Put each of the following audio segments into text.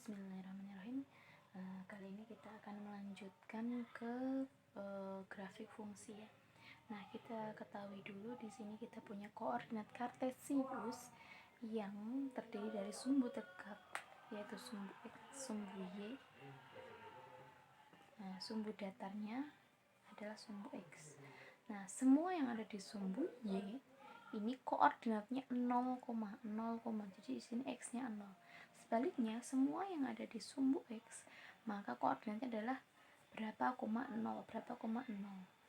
Bismillahirrahmanirrahim. Kali ini kita akan melanjutkan ke grafik fungsi ya. Nah, kita ketahui dulu di sini kita punya koordinat kartesius yang terdiri dari sumbu tegak yaitu sumbu x, sumbu y. Nah, sumbu datarnya adalah sumbu x. Nah, semua yang ada di sumbu y ini koordinatnya 0, jadi di sini x-nya 0. Sebaliknya, semua yang ada di sumbu x, maka koordinatnya adalah berapa, 0,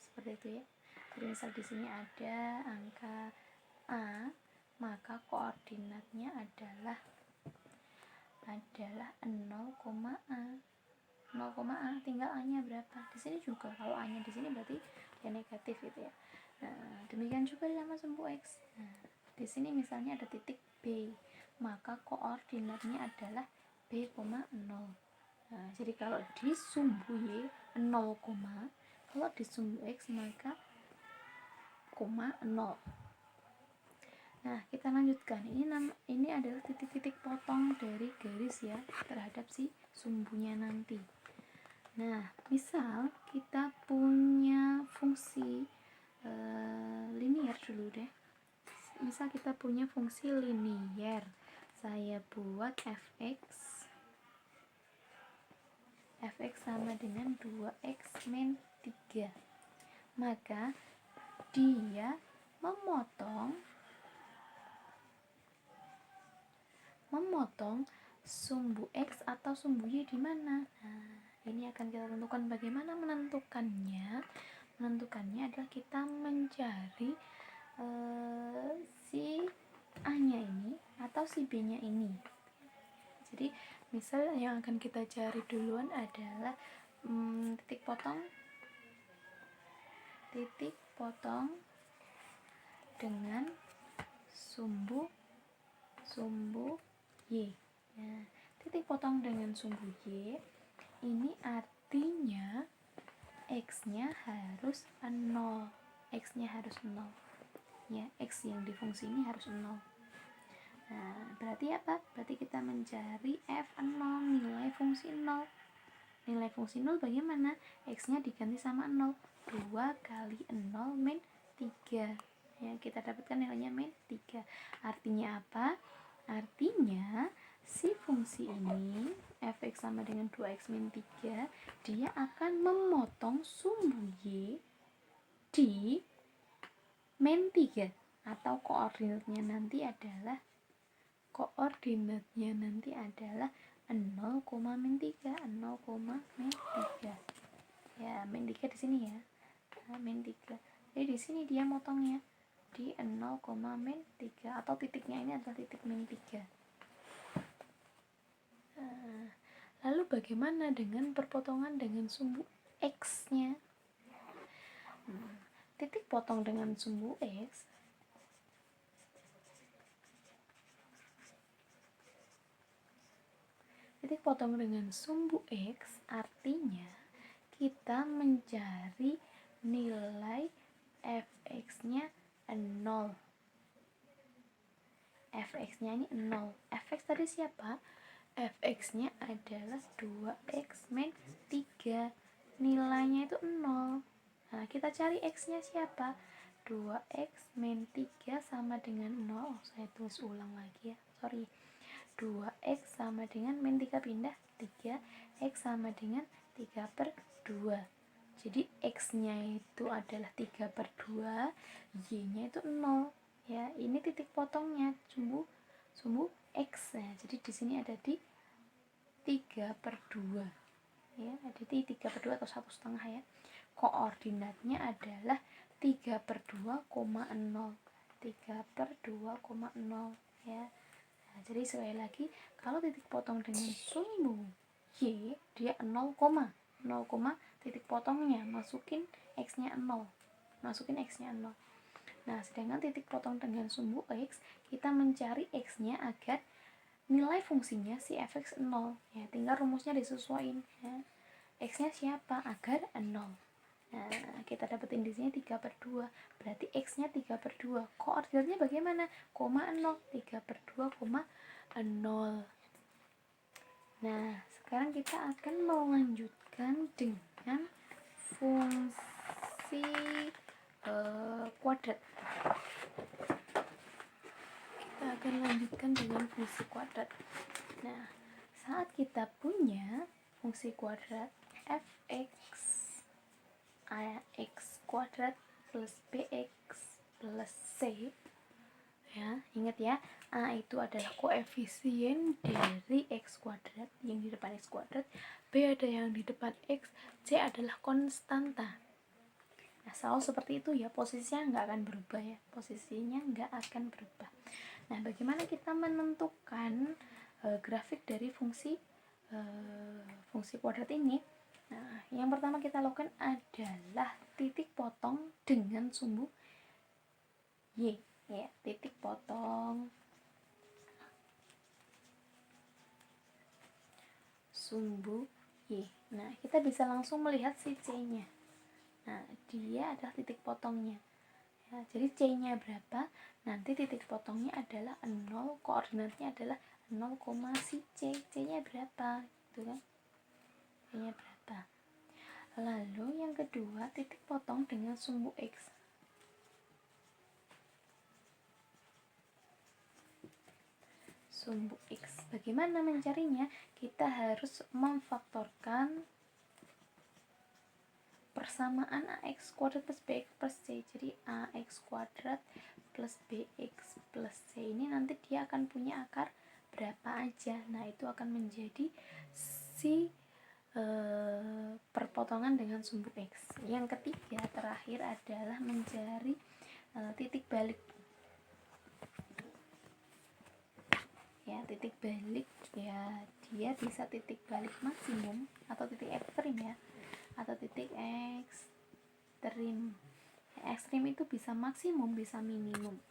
seperti itu ya. Jadi misal di sini ada angka a, maka koordinatnya adalah 0,a, tinggal a-nya berapa. Di sini juga kalau a-nya di sini berarti ya negatif gitu ya. Nah, demikian juga sama sumbu x. Nah, di sini misalnya ada titik B, maka koordinatnya adalah b, 0. Nah, jadi kalau di sumbu y 0, kalau di sumbu x maka 0. Nah, kita lanjutkan. Ini adalah titik-titik potong dari garis ya terhadap si sumbunya nanti. Nah, misal kita punya fungsi linier dulu deh. Misal kita punya fungsi linier. Saya buat fx sama dengan 2x min 3. Maka dia memotong sumbu x atau sumbu y di mana? Nah, ini akan kita tentukan. Bagaimana menentukannya? Menentukannya adalah kita mencari si a-nya ini atau si b-nya ini. Jadi misal yang akan kita cari duluan adalah titik potong dengan sumbu y. Nah, titik potong dengan sumbu y ini artinya x-nya harus 0. Ya, x yang di fungsi ini harus 0. Nah, berarti apa? Berarti kita mencari f0, nilai fungsi 0. Nilai fungsi 0 bagaimana? X-nya diganti sama 0. 2 kali 0 min 3. Ya, kita dapatkan nilainya min 3. Artinya apa? Artinya si fungsi ini fx sama dengan 2x min 3, dia akan memotong sumbu y di min 3 atau koordinatnya nanti adalah 0, min 3. Ya, min 3 di sini ya. Nah, min 3. Jadi di sini dia motongnya di 0, min 3 atau titiknya ini adalah titik min 3. Lalu bagaimana dengan perpotongan dengan sumbu x-nya? Titik potong dengan sumbu x artinya kita mencari nilai fx-nya 0. Fx-nya ini 0. Fx tadi siapa? Fx-nya adalah 2x min 3. Nilainya itu 0. Nah, kita cari x-nya siapa? 2x min 3 sama dengan 0. Saya tulis ulang lagi ya. 2x sama dengan min 3 pindah 3. X sama dengan 3/2. Jadi x-nya itu /2, y-nya itu 0. Ya, ini titik potongnya sumbu x ya. Jadi di sini ada di 3/2. Ya, ada di 3/2 atau 1/2 ya. Koordinatnya adalah 3/2,0. Ya. Nah, jadi sekali lagi, kalau titik potong dengan sumbu y dia 0, titik potongnya masukin x-nya 0. Nah, sedangkan titik potong dengan sumbu x, kita mencari x-nya agar nilai fungsinya si fx 0. Ya, tinggal rumusnya disesuaikan ya. X-nya siapa? Agar 0. Nah, kita dapetin di sini 3/2. Berarti x-nya 3/2. Koordinatnya bagaimana? 0, 3/2, 0. Nah, sekarang kita akan melanjutkan dengan fungsi kuadrat. Kita akan lanjutkan dengan fungsi kuadrat. Nah, saat kita punya fungsi kuadrat fx ax kuadrat plus bx plus c, ya, ingat ya, a itu adalah koefisien dari x kuadrat yang di depan x kuadrat, b ada yang di depan x, c adalah konstanta. Nah, selalu seperti itu ya, posisinya nggak akan berubah ya, posisinya nggak akan berubah. Nah, bagaimana kita menentukan grafik dari fungsi kuadrat ini? Nah, yang pertama kita lakukan adalah titik potong dengan sumbu y, ya, titik potong sumbu y. Nah, kita bisa langsung melihat si c-nya. Nah, dia adalah titik potongnya. Ya, jadi c-nya berapa? Nanti titik potongnya adalah 0, koordinatnya adalah 0, si c. C-nya berapa? Gitu kan? C-nya berapa? Lalu yang kedua, titik potong dengan sumbu x. Sumbu x. Bagaimana mencarinya? Kita harus memfaktorkan persamaan ax kuadrat plus bx plus c. Jadi ax kuadrat plus bx plus c ini nanti dia akan punya akar berapa aja. Nah, itu akan menjadi si perpotongan dengan sumbu x. Yang ketiga terakhir adalah mencari titik balik. Ya, titik balik ya, dia bisa titik balik maksimum atau titik ekstrim ya, atau titik ekstrim. Ekstrim itu bisa maksimum, bisa minimum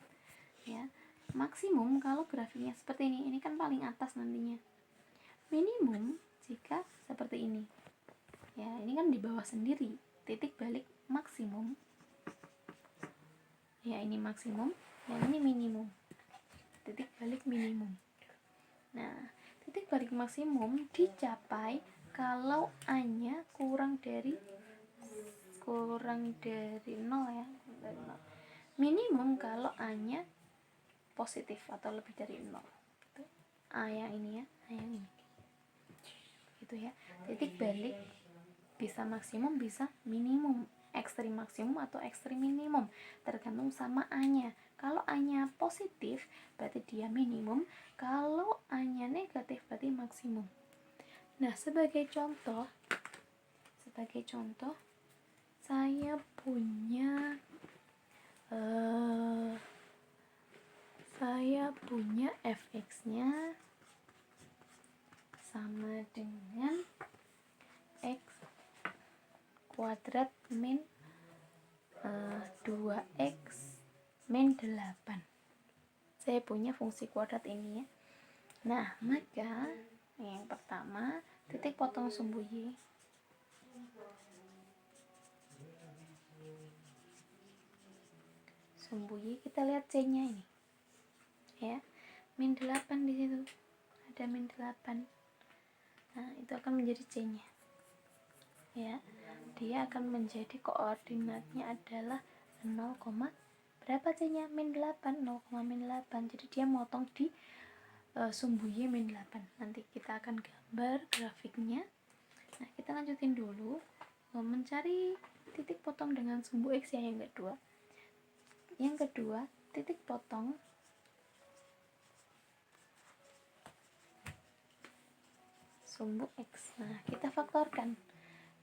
ya. Maksimum kalau grafiknya seperti ini kan paling atas nantinya. Minimum jika seperti ini ya, ini kan di bawah sendiri. Titik balik maksimum ya, ini maksimum, yang ini minimum. Titik balik minimum. Nah, titik balik maksimum dicapai kalau A-nya kurang dari 0 ya, dari 0. Minimum kalau A-nya positif atau lebih dari 0. Gitu. A yang ini ya, A yang ini. Gitu ya. Titik balik bisa maksimum, bisa minimum, ekstrim maksimum atau ekstrim minimum, tergantung sama A-nya. Kalau A-nya positif berarti dia minimum, kalau A-nya negatif berarti maksimum. Nah, sebagai contoh saya punya fx-nya sama dengan x kuadrat min 2x min 8. Saya punya fungsi kuadrat ini ya. Nah, maka yang pertama, titik potong sumbu y. Sumbu y, kita lihat c-nya ini. Ya. Min 8 di situ. Ada min 8. Nah, itu akan menjadi c-nya. Ya. Dia akan menjadi koordinatnya adalah 0, berapa c-nya? Min 8, 0, min 8. Jadi dia motong di sumbu y min 8. Nanti kita akan gambar grafiknya. Nah, kita lanjutin dulu mencari titik potong dengan sumbu x ya, yang kedua. Yang kedua, titik potong sumbu x. Nah, kita faktorkan.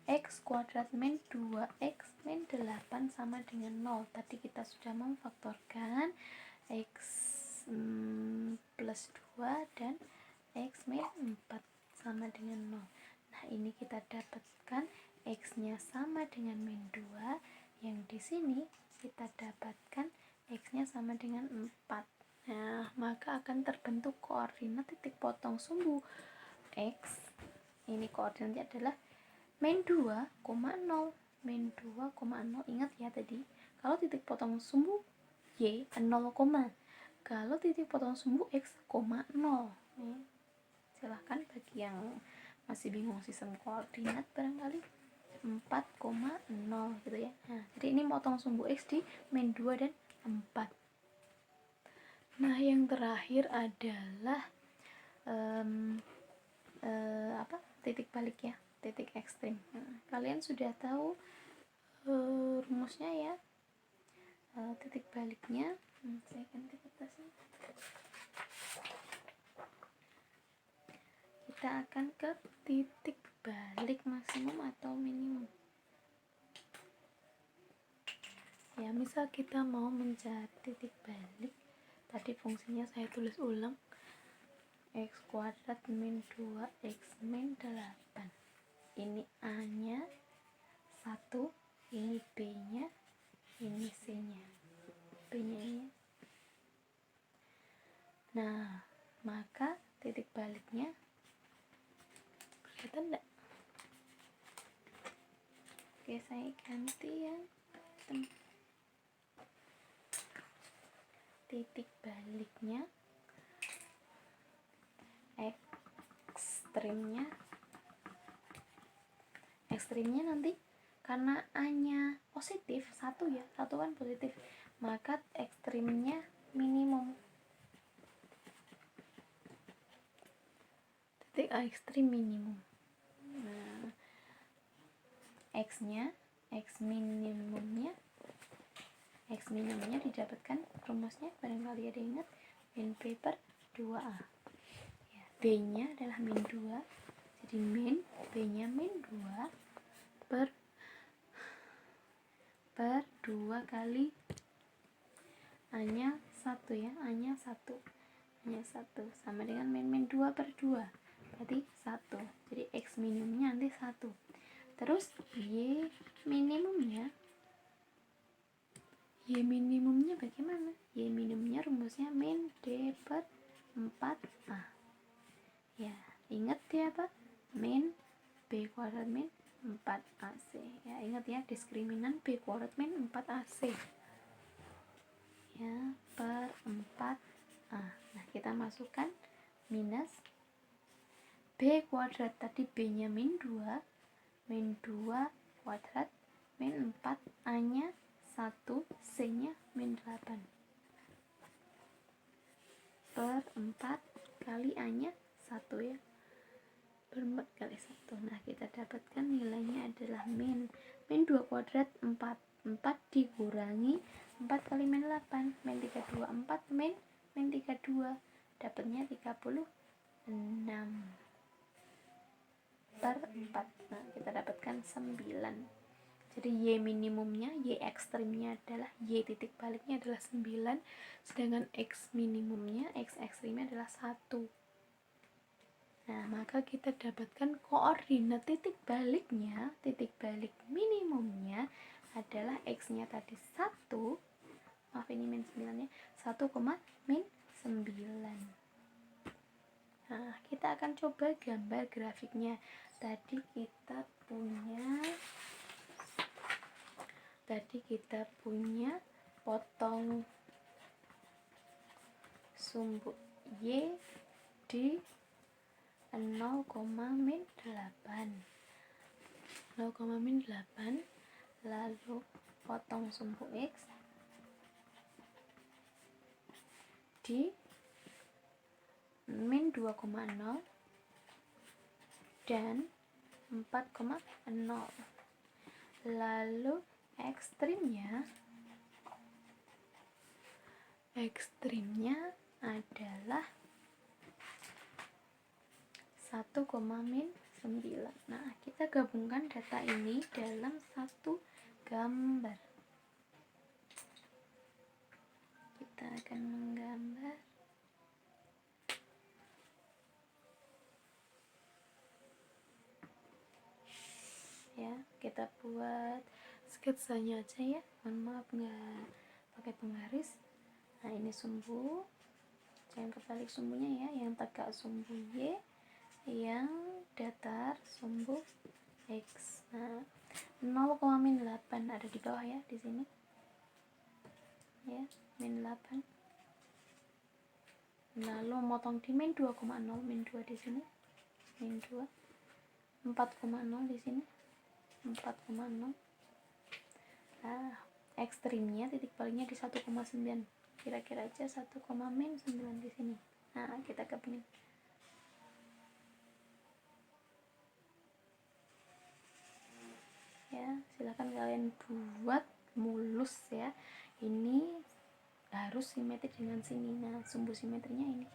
X kuadrat min 2x min 8 sama dengan 0. Tadi kita sudah memfaktorkan x plus 2 dan x min 4 sama dengan 0. Nah, ini kita dapatkan x-nya sama dengan min 2. Yang di sini kita dapatkan x-nya sama dengan 4. Nah, maka akan terbentuk koordinat titik potong sumbu x. Ini koordinatnya adalah min 2,0. Min 2,0. Ingat ya tadi, kalau titik potong sumbu y 0, kalau titik potong sumbu x, 0. silahkan bagi yang masih bingung sistem koordinat barangkali 4,0 gitu ya. Nah, jadi ini potong sumbu X di min 2 dan 4. Nah, yang terakhir adalah titik balik ya, titik ekstrim. Nah, kalian sudah tahu rumusnya ya. Titik baliknya, saya ganti kertasnya. Kita akan ke titik balik maksimum atau minimum. Ya, misal kita mau mencari titik balik, tadi fungsinya saya tulis ulang, x kuadrat min 2x min 8. Ini a nya 1, ini b nya, ini c nya, b nya ini. Nah, maka titik baliknya kelihatan enggak? Oke, saya ganti ya. Titik baliknya ekstrimnya nanti karena a nya positif, 1 ya, 1 kan positif, maka ekstrimnya minimum. Titik ekstrim minimum. Nah, x minimumnya didapatkan rumusnya, barangkali ada ingat, min p per 2a ya, b nya adalah min 2, jadi min b nya min 2 per 2 kali a nya 1 ya, a nya 1 sama dengan min 2 per 2, berarti 1. Jadi x minimumnya nanti 1. Terus y minimumnya bagaimana? Y minimumnya rumusnya min d per 4a ya, ingat ya apa? Min b kuadrat min 4ac ya, ingat ya, diskriminan b kuadrat min 4ac ya, per 4a. Nah, kita masukkan minus b kuadrat, tadi b nya min 2 kuadrat min 4, a nya 1, c nya min 8 per 4 kali a nya 1 ya, per 4 kali 1. Nah, kita dapatkan nilainya adalah min 2 kuadrat 4 dikurangi 4 kali min 8, min 32, 4 min 32, dapatnya 36 per 4. Nah, kita dapatkan 9. Jadi y minimumnya, y ekstrimnya adalah, y titik baliknya adalah 9, sedangkan x minimumnya, x ekstrimnya adalah 1. Nah, maka kita dapatkan koordinat titik baliknya, titik balik minimumnya adalah x nya tadi 1, maaf ini min 9 ya, 1, min 9. Nah, kita akan coba gambar grafiknya. Tadi kita punya potong sumbu y di 0,8, lalu potong sumbu x di min 2,0 dan 4,0, lalu ekstrimnya adalah 1, min 9. Nah, kita gabungkan data ini dalam satu gambar. Kita akan menggambar ya, kita buat sketsanya aja ya, mohon maaf nggak pakai penggaris. Nah, ini sumbu, jangan kebalik sumbunya ya, yang tegak sumbu y, yang datar sumbu x. Nah, 0,8 ada di bawah ya, di sini ya, min 8, lalu motong di min 2,0, min 2 di sini, min 2, 4,0 di sini 4,0. Nah, ekstrimnya titik baliknya di 1,9. Kira-kira aja 1,-9 di sini. Nah, kita ke min. Ya, silahkan kalian buat mulus ya. Ini harus simetri dengan sini. Nah, sumbu simetrinya ini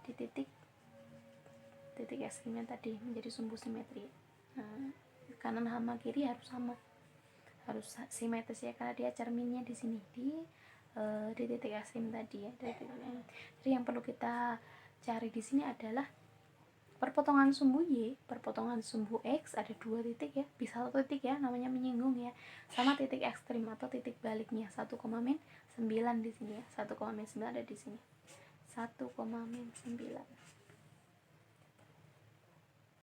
di titik ekstrimnya tadi menjadi sumbu simetri. Nah, kanan sama kiri harus sama, harus simetris ya, karena dia cerminnya di sini di titik ekstrim tadi ya. Jadi yang perlu kita cari di sini adalah perpotongan sumbu Y, perpotongan sumbu X ada 2 titik ya, bisa 1 titik ya, namanya menyinggung ya, sama titik ekstrim atau titik baliknya 1,-9 di sini ya. 1,-9 ada di sini. 1,-9.